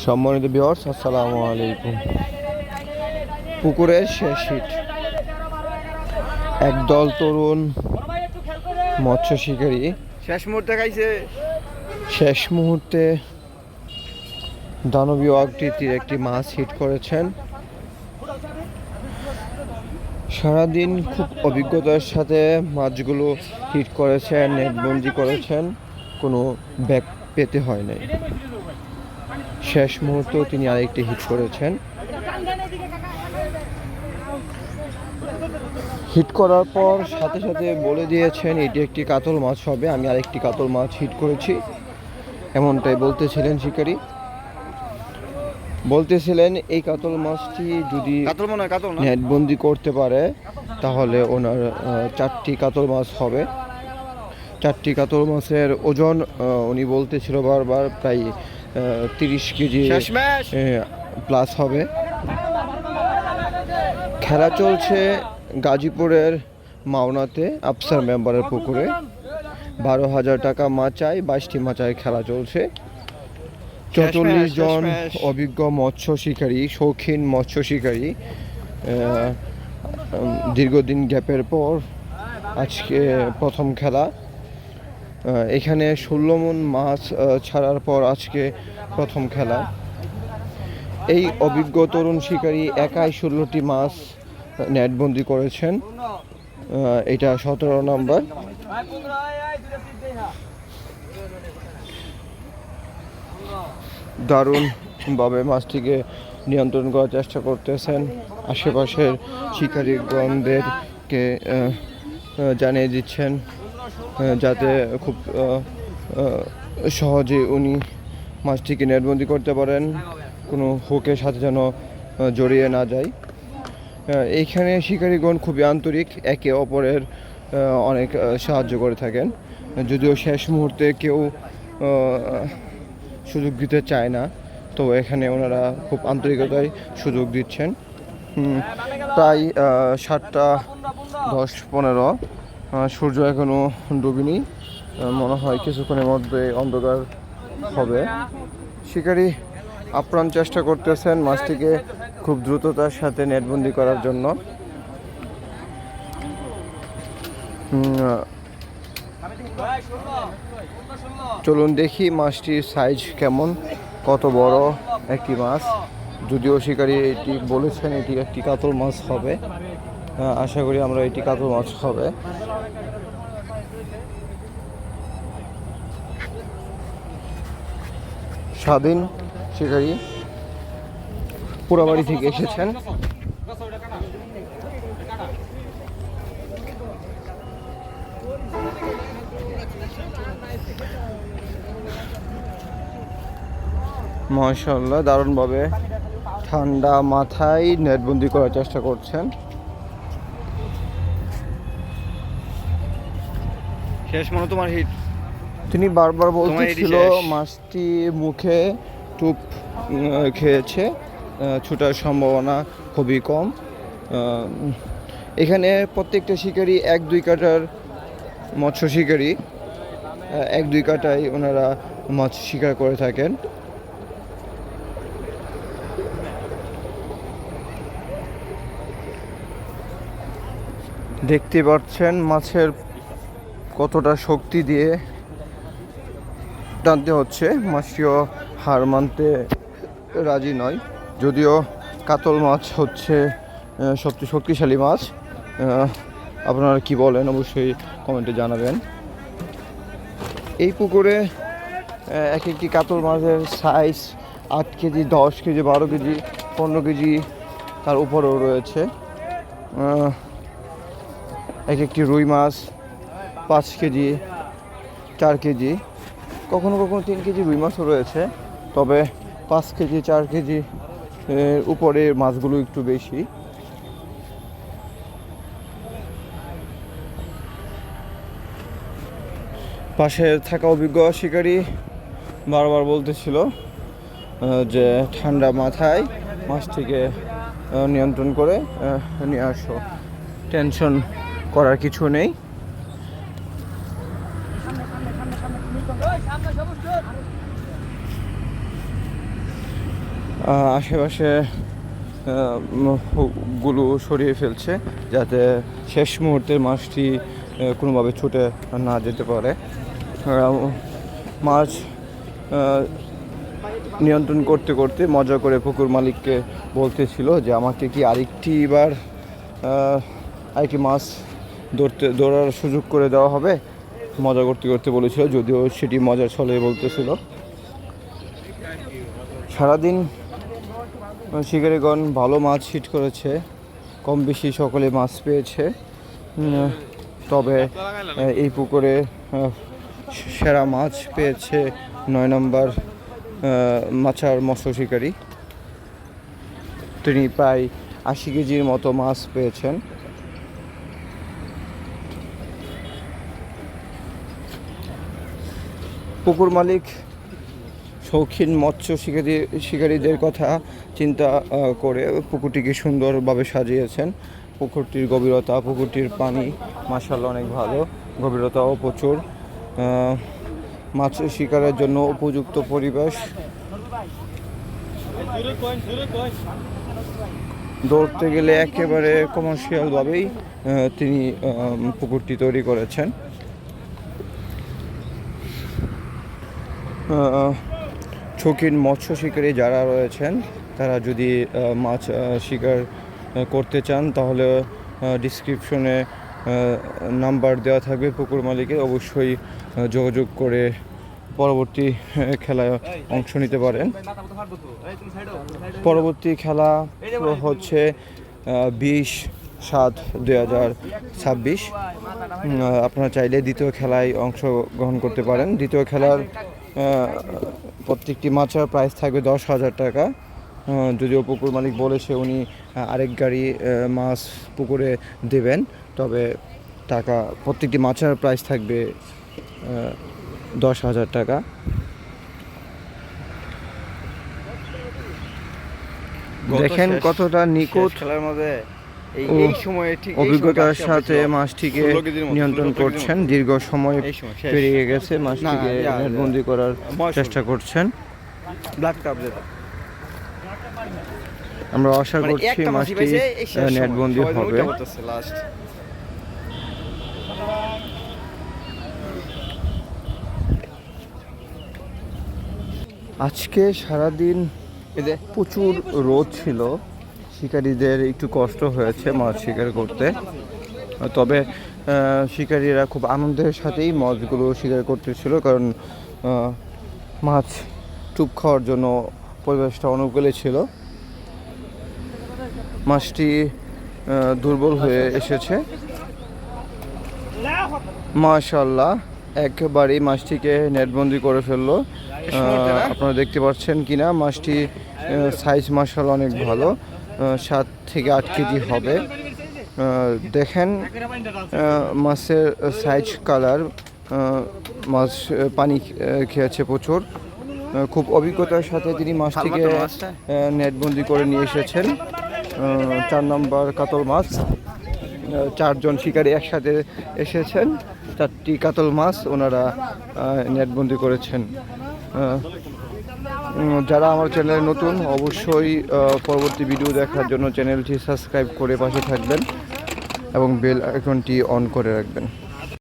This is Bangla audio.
সম্মানিত ভিউয়ার্স, আসসালামু আলাইকুম। পুকুরের শেষ হিট, একদল তরুণ মৎস্য শিকারী শেষ মুহূর্তে দানবীয় আকৃতির একটি মাছ হিট করেছেন। সারাদিন খুব অভিজ্ঞতার সাথে মাছগুলো হিট করেছেন, নেটবন্দি করেছেন, কোনো ব্যাক পেতে হয় নাই। শেষ মুহূর্তেও তিনি আরেকটি হিট করেছেন। হিট করার পর সাথে সাথে বলে দিয়েছেন এটি একটি কাতল মাছ হবে, আমি আরেকটি কাতল মাছ হিট করেছি, এমনটাই বলতেছিলেন শিকারী। বলতেছিলেন এই কাতল মাছটি যদি নেটবন্দি করতে পারে তাহলে ওনার 4টি কাতল মাছ হবে। 4টি কাতল মাছের ওজন উনি বলতেছিল বারবার প্রায় 30 কেজি প্লাস হবে। খেলা চলছে গাজীপুরের মাওনাতে আফসার মেম্বারের পুকুরে। 12,000 টাকা মাচায় 22টি মাচায় খেলা চলছে। 44 জন অভিজ্ঞ মৎস্য শিকারী, শৌখিন মৎস্য শিকারী দীর্ঘদিন গ্যাপের পর আজকে প্রথম খেলা। এখানে 16 মণ মাছ ছাড়ার পর আজকে প্রথম খেলা। এই অভিজ্ঞ তরুণ শিকারী একাই 16টি মাছ নেটবন্দি করেছেন। এটা 17 নম্বর। দারুণভাবে মাছটিকে নিয়ন্ত্রণ করার চেষ্টা করতেছেন। আশেপাশের শিকারীগণদেরকে জানিয়ে দিচ্ছেন যাতে খুব সহজে উনি মাছটিকে নেটবন্দি করতে পারেন, কোনো হুকের সাথে যেন জড়িয়ে না যায়। এইখানে শিকারীগণ খুবই আন্তরিক, একে অপরের অনেক সাহায্য করে থাকেন। যদিও শেষ মুহূর্তে কেউ সুযোগ দিতে চায় না, তো এখানে ওনারা খুব আন্তরিকতায় সুযোগ দিচ্ছেন। প্রায় 7টা 10-15, সূর্য এখনও ডুবেনি, মনে হয় কিছুক্ষণের মধ্যে অন্ধকার হবে। শিকারী আপ্রাণ চেষ্টা করতেছেন মাছটিকে খুব দ্রুততার সাথে নেটবন্দি করার জন্য। চলুন দেখি মাছটির সাইজ কেমন, কত বড় একটি মাছ। যদিও শিকারী এটি বলেছেন এটি একটি কাতল মাছ হবে, আশা করি আমরা এটি কাতল মাছ হবে। স্বাধীন শিকারী পোড়াবাড়ি থেকে এসেছেন। মাশাআল্লাহ, দারুণভাবে ঠান্ডা মাথায় নেটবন্দি করার চেষ্টা করছেন। শেষ মনে তোমার হিট। তিনি বারবার বলতেছিল মাছটি মুখে টুপ খেয়েছে, ছোটার সম্ভাবনা খুবই কম। এখানে প্রত্যেকটা শিকারী 1-2 কাটার মৎস্য শিকারী, 1-2 কাটায় ওনারা মাছ শিকার করে থাকেন। দেখতে পাচ্ছেন মাছের কতটা শক্তি দিয়ে টানতে হচ্ছে, মাছটিও হার মানতে রাজি নয়। যদিও কাতল মাছ হচ্ছে সবচেয়ে শক্তিশালী মাছ। আপনারা কি বলেন অবশ্যই কমেন্টে জানাবেন। এই পুকুরে এক একটি কাতল মাছের size 8 KG, 10 KG, 12 KG, 15 KG, তার উপরেও রয়েছে। এক একটি রুই মাছ 5 কেজি, 4 কেজি, কখনো কখনো 3 কেজি রুই মাছও রয়েছে। তবে 5 কেজি, 4 কেজি উপরে মাছগুলো একটু বেশি। পাশে থাকা অভিজ্ঞ শিকারী বারবার বলতেছিল যে ঠান্ডা মাথায় মাছটিকে নিয়ন্ত্রণ করে নিয়ে আসো, টেনশন করার কিছু নেই। আশেপাশে গুলো সরিয়ে ফেলছে যাতে শেষ মুহূর্তের মাছটি কোনোভাবে ছুটে না যেতে পারে। মাছ নিয়ন্ত্রণ করতে করতে মজা করে পুকুর মালিককে বলতেছিল যে আমাকে কি আরেকটি মাছ ধরার সুযোগ করে দেওয়া হবে, মজা করতে করতে বলেছিল, যদিও সেটি মজার ছলে বলতেছিল। সারাদিন শিকারীগণ ভালো মাছ হিট করেছে, কম বেশি সকলে মাছ পেয়েছে। তবে এই পুকুরে সেরা মাছ পেয়েছে 9 নম্বর মাচার মৎস্য শিকারী। তিনি প্রায় 80 কেজির মতো মাছ পেয়েছেন। পুকুর মালিক শৌখিন মৎস্য শিকারীদের কথা চিন্তা করে পুকুরটিকে সুন্দরভাবে সাজিয়েছেন। পুকুরটির গভীরতা, পুকুরটির পানি মাশাআল্লাহ অনেক ভালো, গভীরতাও প্রচুর। মাছ শিকারের জন্য উপযুক্ত পরিবেশ। ধরতে গেলে একেবারে কমার্শিয়ালভাবেই তিনি পুকুরটি তৈরি করেছেন। শৌখিন মৎস্য শিকারী যারা রয়েছেন তারা যদি মাছ শিকার করতে চান তাহলে ডিসক্রিপশনে নাম্বার দেওয়া থাকবে পুকুর মালিকের, অবশ্যই যোগাযোগ করে পরবর্তী খেলায় অংশ নিতে পারেন। পরবর্তী খেলা হচ্ছে 20/7/2026। আপনারা চাইলে দ্বিতীয় খেলায় অংশগ্রহণ করতে পারেন। দ্বিতীয় খেলার প্রত্যেকটি মাছের প্রাইস থাকবে 10,000 টাকা। যদিও পুকুর মালিক বলেছে উনি আরেক গাড়ি মাছ পুকুরে দেবেন, তবে টাকা প্রত্যেকটি মাছের প্রাইস থাকবে 10,000 টাকা। দেখেন কতটা নিখুঁত খেলার মধ্যে অভিজ্ঞতার সাথে মাছটিকে নিয়ন্ত্রণ করছেন। দীর্ঘ সময় পেরিয়ে গেছে, মাছটিকে নেটবন্দি করার চেষ্টা করছেন। আমরা আশা করছি মাছটি নেটবন্দি হবে। আজকে সারাদিন প্রচুর রোদ ছিল, শিকারীদের একটু কষ্ট হয়েছে মাছ শিকার করতে। তবে শিকারীরা খুব আনন্দের সাথেই মাছগুলো শিকার করতেছিল, কারণ মাছ টুপ খাওয়ার জন্য পরিবেশটা অনুকূলে ছিল। মাছটি দুর্বল হয়ে এসেছে। মাশাআল্লাহ, একবারেই মাছটিকে নেটবন্দি করে ফেললো। আপনারা দেখতে পাচ্ছেন কিনা, মাছটি সাইজ মাশাআল্লাহ অনেক ভালো, 7 থেকে 8 কেজি হবে। দেখেন মাছের সাইজ, কালার, মাছ পানি খেয়েছে প্রচুর। খুব অভিজ্ঞতার সাথে তিনি মাছটিকে নেটবন্দি করে নিয়ে এসেছেন। 4 নম্বর কাতল মাছ। 4 জন শিকারী একসাথে এসেছেন, 4টি কাতল মাছ ওনারা নেটবন্দি করেছেন। যারা আমার চ্যানেলে নতুন অবশ্যই পরবর্তী ভিডিও দেখার জন্য চ্যানেলটি সাবস্ক্রাইব করে পাশে থাকবেন এবং বেল আইকনটি অন করে রাখবেন।